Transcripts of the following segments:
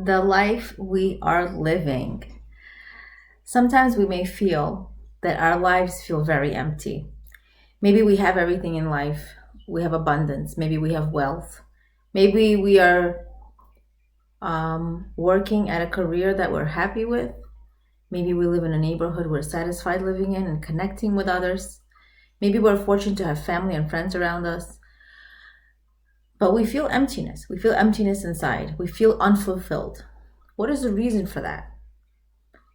the life we are living. Sometimes we may feel that our lives feel very empty. Maybe we have everything in life. We have abundance. Maybe we have wealth. Maybe we are working at a career that we're happy with. Maybe we live in a neighborhood we're satisfied living in and connecting with others. Maybe we're fortunate to have family and friends around us. But we feel emptiness. We feel emptiness inside. We feel unfulfilled. What is the reason for that?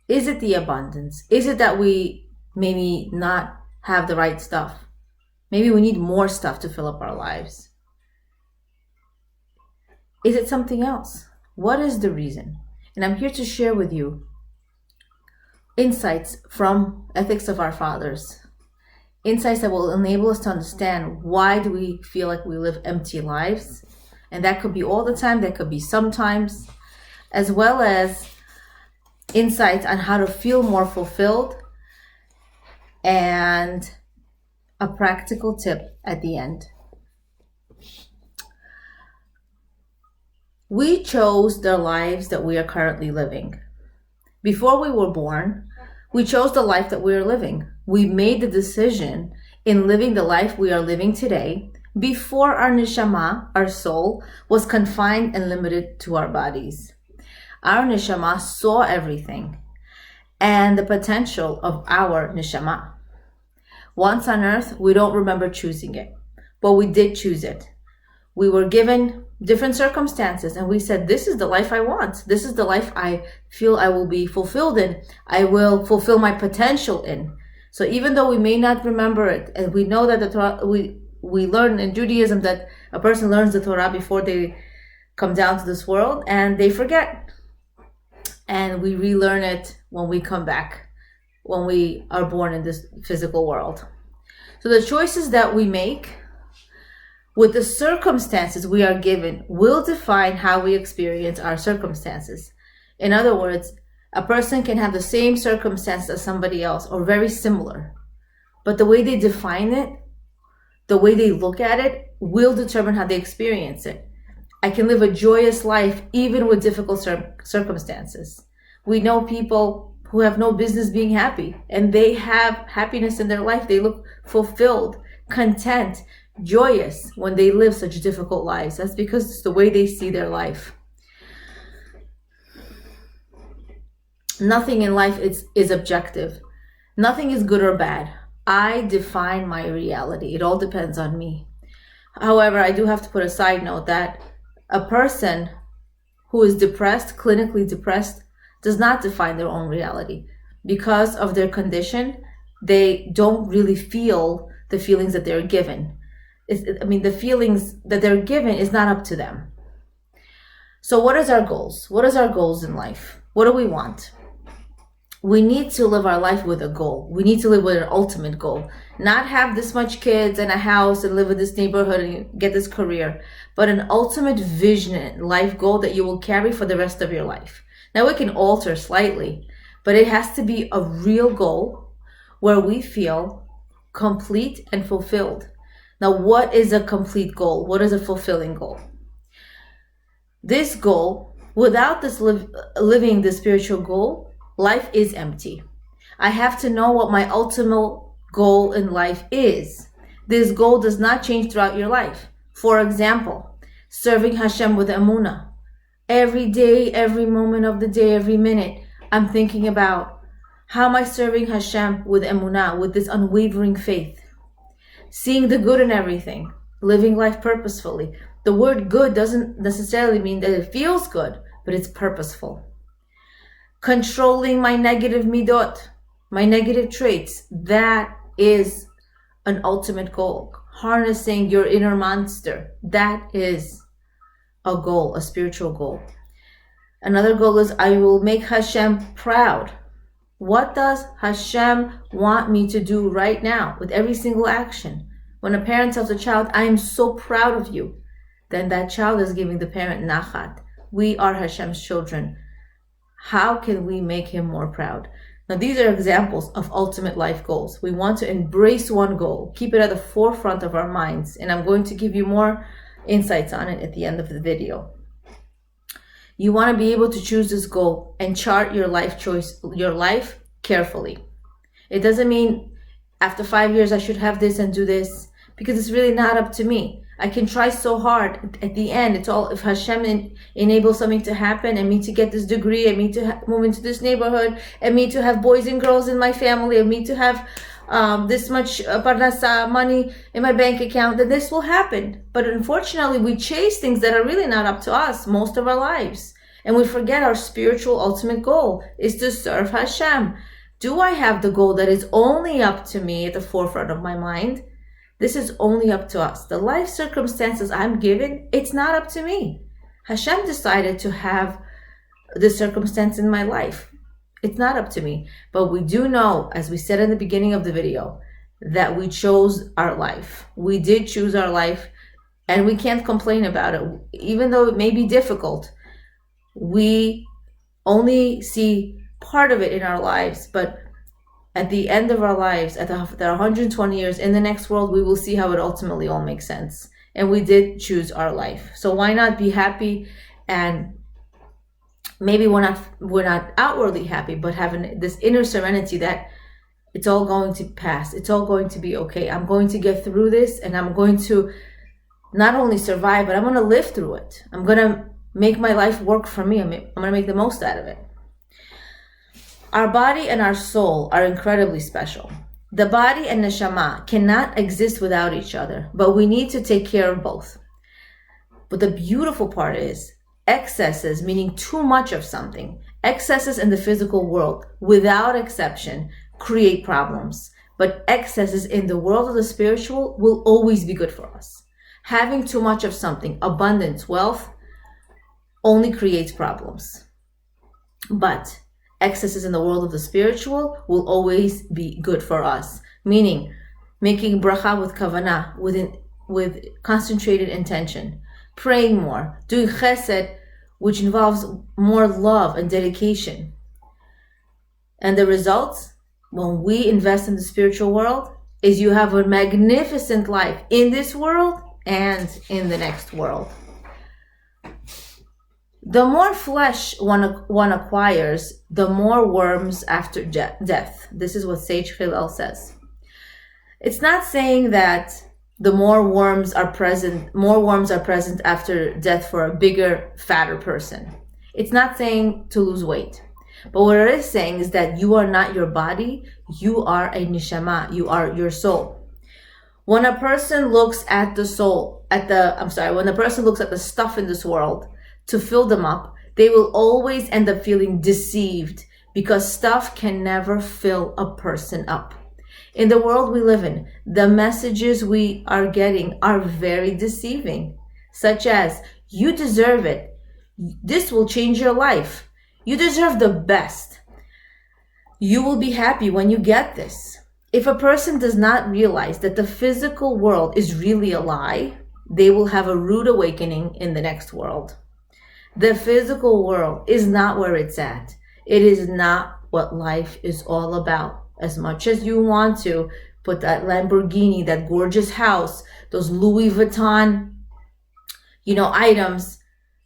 Is it the abundance? Is it that we maybe not have the right stuff? Maybe we need more stuff to fill up our lives. Is it something else? What is the reason? And I'm here to share with you insights from Ethics of Our Fathers. Insights that will enable us to understand why do we feel like we live empty lives. And that could be all the time, that could be sometimes, as well as insights on how to feel more fulfilled and a practical tip at the end. We chose the lives that we are currently living. Before we were born, we chose the life that we are living. We made the decision in living the life we are living today before our neshama, our soul, was confined and limited to our bodies. Our neshama saw everything and the potential of our neshama. Once on earth, we don't remember choosing it, but we did choose it. We were given different circumstances and we said, this is the life I want. This is the life I feel I will be fulfilled in. I will fulfill my potential in. So even though we may not remember it, and we know that the Torah, we learn in Judaism that a person learns the Torah before they come down to this world and they forget. And we relearn it when we come back, when we are born in this physical world. So the choices that we make with the circumstances we are given will define how we experience our circumstances. In other words, a person can have the same circumstance as somebody else or very similar, but the way they define it, the way they look at it, will determine how they experience it. I can live a joyous life even with difficult circumstances. We know people who have no business being happy, and they have happiness in their life. They look fulfilled, content, joyous when they live such difficult lives. That's because it's the way they see their life. Nothing in life is objective. Nothing is good or bad. I define my reality. It all depends on me. However, I do have to put a side note that a person who is depressed, clinically depressed, does not define their own reality. Because of their condition, they don't really feel the feelings that they're given. The feelings that they're given is not up to them. So what is our goals? What is our goals in life? What do we want? We need to live our life with a goal. We need to live with an ultimate goal. Not have this much kids and a house and live in this neighborhood and get this career, but an ultimate vision, life goal that you will carry for the rest of your life. Now it can alter slightly, but it has to be a real goal where we feel complete and fulfilled. Now, what is a complete goal? What is a fulfilling goal? This goal, without this living the spiritual goal, life is empty. I have to know what my ultimate goal in life is. This goal does not change throughout your life. For example, serving Hashem with emunah. Every day, every moment of the day, every minute, I'm thinking about how am I serving Hashem with emunah, with this unwavering faith. Seeing the good in everything, living life purposefully. The word good doesn't necessarily mean that it feels good, but it's purposeful. Controlling my negative midot, my negative traits, that is an ultimate goal. Harnessing your inner monster, that is a goal, a spiritual goal. Another goal is I will make Hashem proud. What does Hashem want me to do right now with every single action? When a parent tells a child, I am so proud of you, then that child is giving the parent nachat. We are Hashem's children. How can we make him more proud? Now, these are examples of ultimate life goals. We want to embrace one goal, keep it at the forefront of our minds, and I'm going to give you more insights on it at the end of the video. You want to be able to choose this goal and chart your life carefully. It doesn't mean after 5 years I should have this and do this, because it's really not up to me. I can try so hard. At the end, it's all if Hashem enables something to happen, and me to get this degree, and me to move into this neighborhood, and me to have boys and girls in my family, and me to have this much parnasa, money in my bank account, then this will happen. But unfortunately, we chase things that are really not up to us most of our lives. And we forget our spiritual ultimate goal is to serve Hashem. Do I have the goal that is only up to me at the forefront of my mind? This is only up to us. The life circumstances I'm given, it's not up to me. Hashem decided to have this circumstance in my life. It's not up to me. But we do know, as we said in the beginning of the video, that we chose our life. We did choose our life, and we can't complain about it. Even though it may be difficult, we only see part of it in our lives, but at the end of our lives, at 120 years in the next world, we will see how it ultimately all makes sense. And we did choose our life. So why not be happy? And maybe we're not outwardly happy, but having this inner serenity that it's all going to pass. It's all going to be okay. I'm going to get through this, and I'm going to not only survive, but I'm going to live through it. I'm going to make my life work for me. I'm going to make the most out of it. Our body and our soul are incredibly special. The body and neshama cannot exist without each other, but we need to take care of both. But the beautiful part is excesses, meaning too much of something, excesses in the physical world, without exception, create problems. But excesses in the world of the spiritual will always be good for us. Having too much of something, abundance, wealth, only creates problems. But excesses in the world of the spiritual will always be good for us, meaning making bracha with kavanah, with concentrated intention, praying more, doing chesed, which involves more love and dedication. And the results, when we invest in the spiritual world, is you have a magnificent life in this world and in the next world. The more flesh one acquires, the more worms after death. This is what Sage Hillel says. It's not saying that the more worms are present after death for a bigger, fatter person. It's not saying to lose weight. But what it is saying is that you are not your body, you are a neshama, you are your soul. When a person looks at the when a person looks at the stuff in this world, to fill them up, they will always end up feeling deceived, because stuff can never fill a person up. In the world we live in, the messages we are getting are very deceiving, such as, you deserve it. This will change your life. You deserve the best. You will be happy when you get this. If a person does not realize that the physical world is really a lie, they will have a rude awakening in the next world. The physical world is not where it's at. It is not what life is all about. As much as you want to put that Lamborghini, that gorgeous house, those Louis Vuitton, items,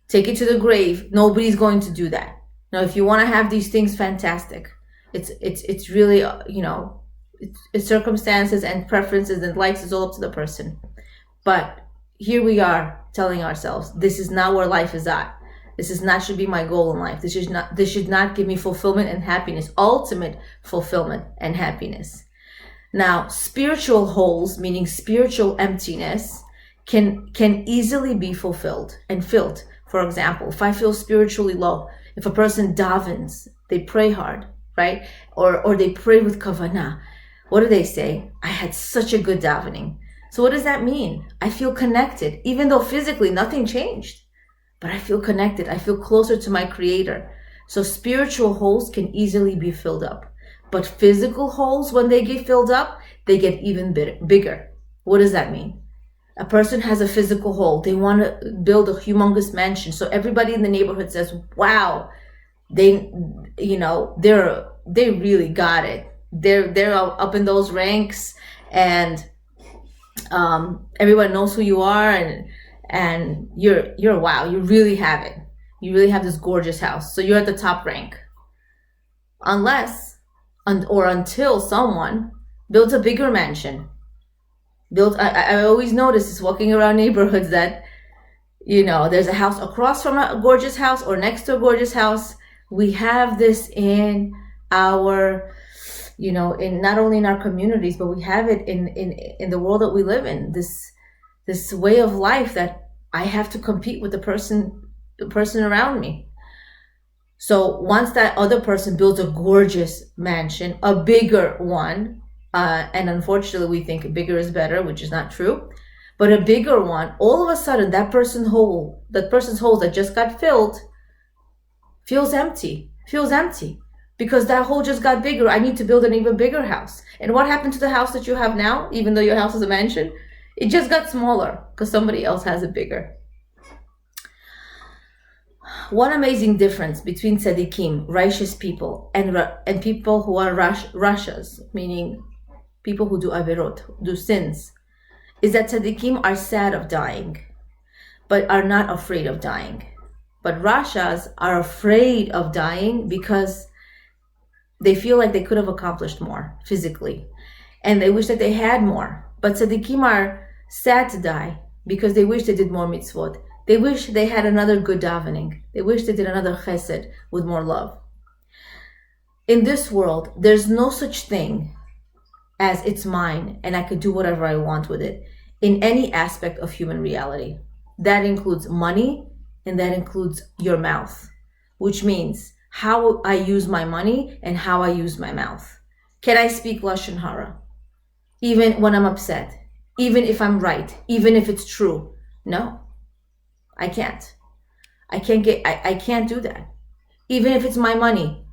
take it to the grave. Nobody's going to do that. Now, if you want to have these things, fantastic. It's really, it's circumstances and preferences and likes is all up to the person. But here we are telling ourselves, this is not where life is at. This should be my goal in life. This should not give me fulfillment and happiness, ultimate fulfillment and happiness. Now, spiritual holes, meaning spiritual emptiness, can easily be fulfilled and filled. For example, if I feel spiritually low, if a person davens, they pray hard, right? Or they pray with kavanah. What do they say? I had such a good davening. So what does that mean? I feel connected, even though physically nothing changed. But I feel connected. I feel closer to my Creator. So spiritual holes can easily be filled up. But physical holes, when they get filled up, they get even bigger. What does that mean? A person has a physical hole. They want to build a humongous mansion. So everybody in the neighborhood says, wow, they really got it. They're up in those ranks, and everyone knows who you are, and you're wow, you really have it. You really have this gorgeous house. So you're at the top rank. Unless or until someone builds a bigger mansion. I always notice this walking around neighborhoods that, there's a house across from a gorgeous house or next to a gorgeous house. We have this in our, in not only in our communities, but we have it in the world that we live in. This way of life that I have to compete with the person around me. So once that other person builds a gorgeous mansion, a bigger one, and unfortunately we think bigger is better, which is not true, but a bigger one, all of a sudden that person's hole that just got filled feels empty because that hole just got bigger. I need to build an even bigger house. And what happened to the house that you have now, even though your house is a mansion? It just got smaller because somebody else has it bigger. One amazing difference between tzaddikim, righteous people, and people who are rashas, meaning people who do averot, do sins, is that tzaddikim are sad of dying, but are not afraid of dying. But rashas are afraid of dying because they feel like they could have accomplished more physically, and they wish that they had more. But tzaddikim are sad to die because they wish they did more mitzvot. They wish they had another good davening. They wish they did another chesed with more love. In this world, there's no such thing as it's mine and I could do whatever I want with it in any aspect of human reality. That includes money and that includes your mouth, which means how I use my money and how I use my mouth. Can I speak lashon hara? Even when I'm upset, even if I'm right, even if it's true? No. I can't. I can't do that. Even if it's my money.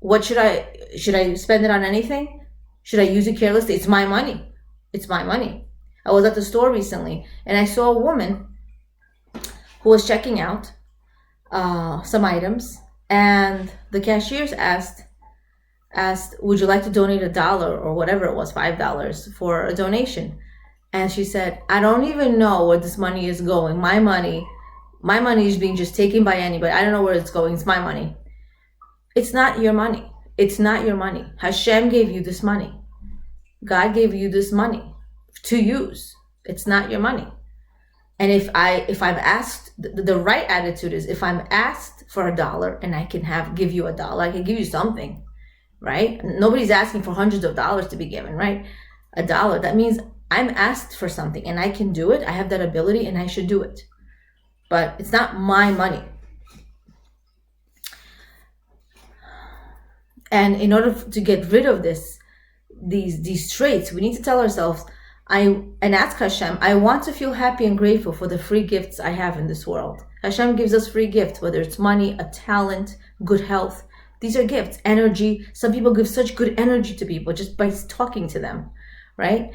What should I spend it on anything? Should I use it carelessly? It's my money. It's my money. I was at the store recently and I saw a woman who was checking out some items, and the cashiers asked, would you like to donate $1 or whatever it was, $5 for a donation? And she said, I don't even know where this money is going. My money is being just taken by anybody. I don't know where it's going. It's my money. It's not your money. It's not your money. Hashem gave you this money. God gave you this money to use. It's not your money. And if I'm asked, the right attitude is, if I'm asked for $1 and I can give you $1, I can give you something, right? Nobody's asking for hundreds of dollars to be given, right? $1, that means I'm asked for something and I can do it. I have that ability and I should do it. But it's not my money. And in order to get rid of these traits, we need to tell ourselves, and ask Hashem, I want to feel happy and grateful for the free gifts I have in this world. Hashem gives us free gifts, whether it's money, a talent, good health. These are gifts, energy. Some people give such good energy to people just by talking to them, right?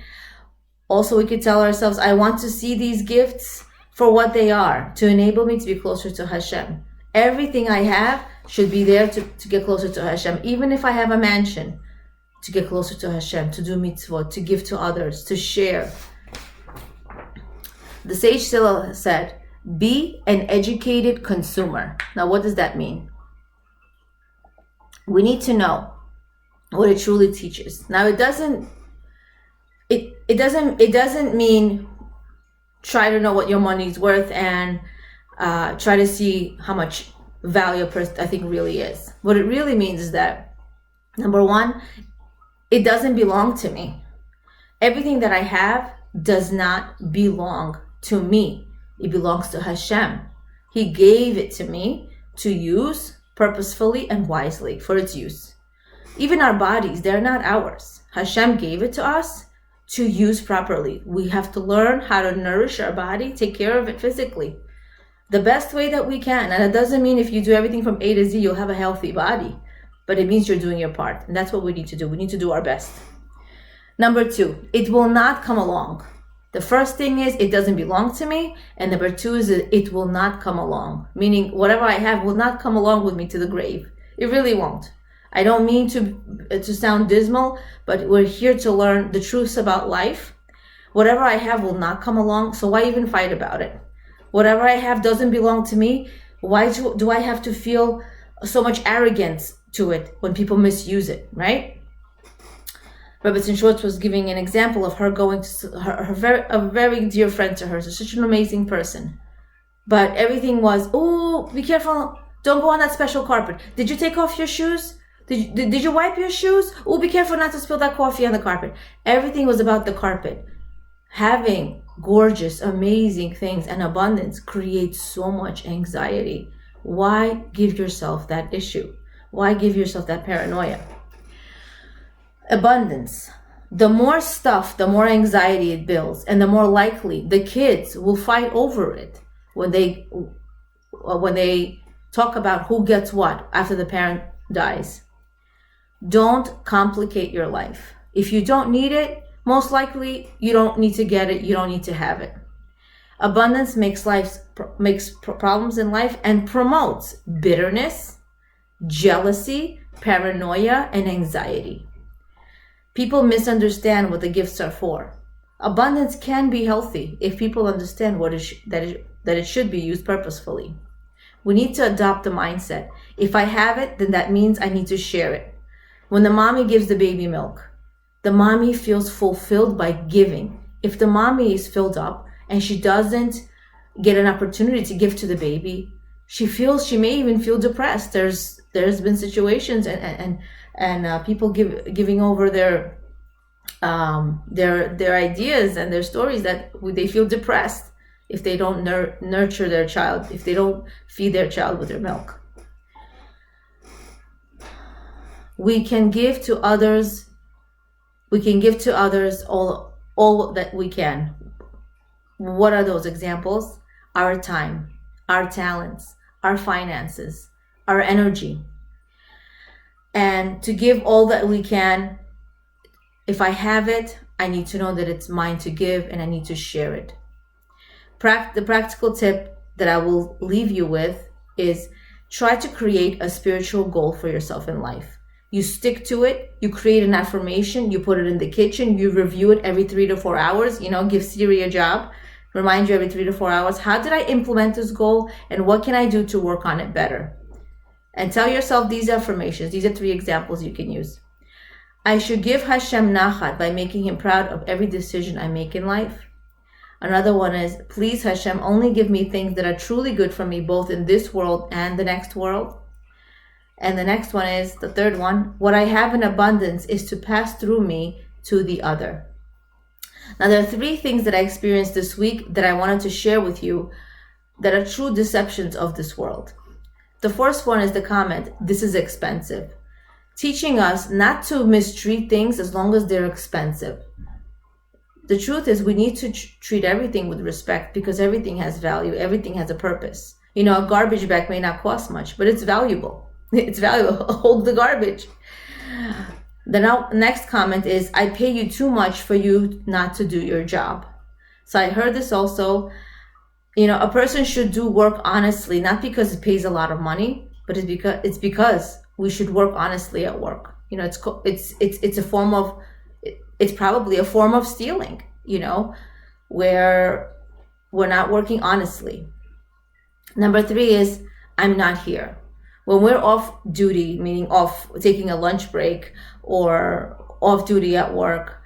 Also, we could tell ourselves, I want to see these gifts for what they are, to enable me to be closer to Hashem. Everything I have should be there to get closer to Hashem. Even if I have a mansion, to get closer to Hashem, to do mitzvot, to give to others, to share. The sage Silla said, be an educated consumer. Now, what does that mean? We need to know what it truly teaches. Now, it doesn't mean try to know what your money's worth and try to see how much value a person I think really is. What it really means is that, number one, it doesn't belong to me. Everything that I have does not belong to me. It belongs to Hashem. He gave it to me to use purposefully and wisely for its use. Even our bodies, they're not ours. Hashem gave it to us to use properly. We have to learn how to nourish our body, take care of it physically, the best way that we can. And it doesn't mean if you do everything from A to Z, you'll have a healthy body, but it means you're doing your part. And that's what we need to do. We need to do our best. Number two, it will not come along. The first thing is it doesn't belong to me. And number two is it will not come along. Meaning whatever I have will not come along with me to the grave. It really won't. I don't mean to sound dismal, but we're here to learn the truths about life. Whatever I have will not come along, so why even fight about it? Whatever I have doesn't belong to me. Why do I have to feel so much arrogance to it when people misuse it, right? Rebbetzin Schwartz was giving an example of her going to a very dear friend to her, so such an amazing person. But everything was, oh, be careful, don't go on that special carpet. Did you take off your shoes? Did you wipe your shoes? Oh, be careful not to spill that coffee on the carpet. Everything was about the carpet. Having gorgeous, amazing things and abundance creates so much anxiety. Why give yourself that issue? Why give yourself that paranoia? Abundance. The more stuff, the more anxiety it builds, and the more likely the kids will fight over it when they talk about who gets what after the parent dies. Don't complicate your life. If you don't need it, most likely you don't need to get it, you don't need to have it. Abundance makes problems in life and promotes bitterness, jealousy, paranoia, and anxiety. People misunderstand what the gifts are for. Abundance can be healthy if people understand that it should be used purposefully. We need to adopt the mindset. If I have it, then that means I need to share it. When the mommy gives the baby milk, the mommy feels fulfilled by giving. If the mommy is filled up and she doesn't get an opportunity to give to the baby, she may even feel depressed. There's been situations and people giving over their ideas and their stories that they feel depressed if they don't nurture their child, if they don't feed their child with their milk. We can give to others all that we can. What are those examples? Our time, our talents, our finances, our energy. And to give all that we can, if I have it, I need to know that it's mine to give and I need to share it. The practical tip that I will leave you with is try to create a spiritual goal for yourself in life. You stick to it, you create an affirmation, you put it in the kitchen, you review it every 3 to 4 hours, give Siri a job, remind you every 3 to 4 hours, how did I implement this goal and what can I do to work on it better? And tell yourself these affirmations. These are 3 examples you can use. I should give Hashem nachat by making him proud of every decision I make in life. Another one is, please Hashem, only give me things that are truly good for me, both in this world and the next world. And the next one is, the third one, what I have in abundance is to pass through me to the other. Now, there are 3 things that I experienced this week that I wanted to share with you that are true deceptions of this world. The first one is the comment, this is expensive, teaching us not to mistreat things as long as they're expensive. The truth is we need to treat everything with respect because everything has value, everything has a purpose. A garbage bag may not cost much, but it's valuable. It's valuable. Hold the garbage. The next comment is, I pay you too much for you not to do your job. So I heard this also. A person should do work honestly, not because it pays a lot of money, but it's because we should work honestly at work. It's a form of, it's probably a form of stealing, where we're not working honestly. Number 3 is, I'm not here. When we're off duty, meaning off taking a lunch break or off duty at work,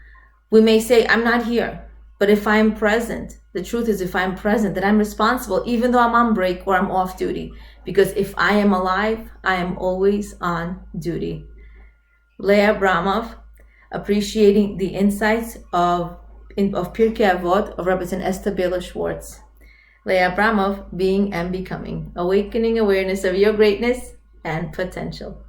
we may say, I'm not here. But if I'm present, the truth is if I'm present, then I'm responsible, even though I'm on break or I'm off duty. Because if I am alive, I am always on duty. Leah Abramov, appreciating the insights of Pirkei Avot of Rebbetzin Esther Bela Schwartz. Leah Abramov, being and becoming, awakening awareness of your greatness and potential.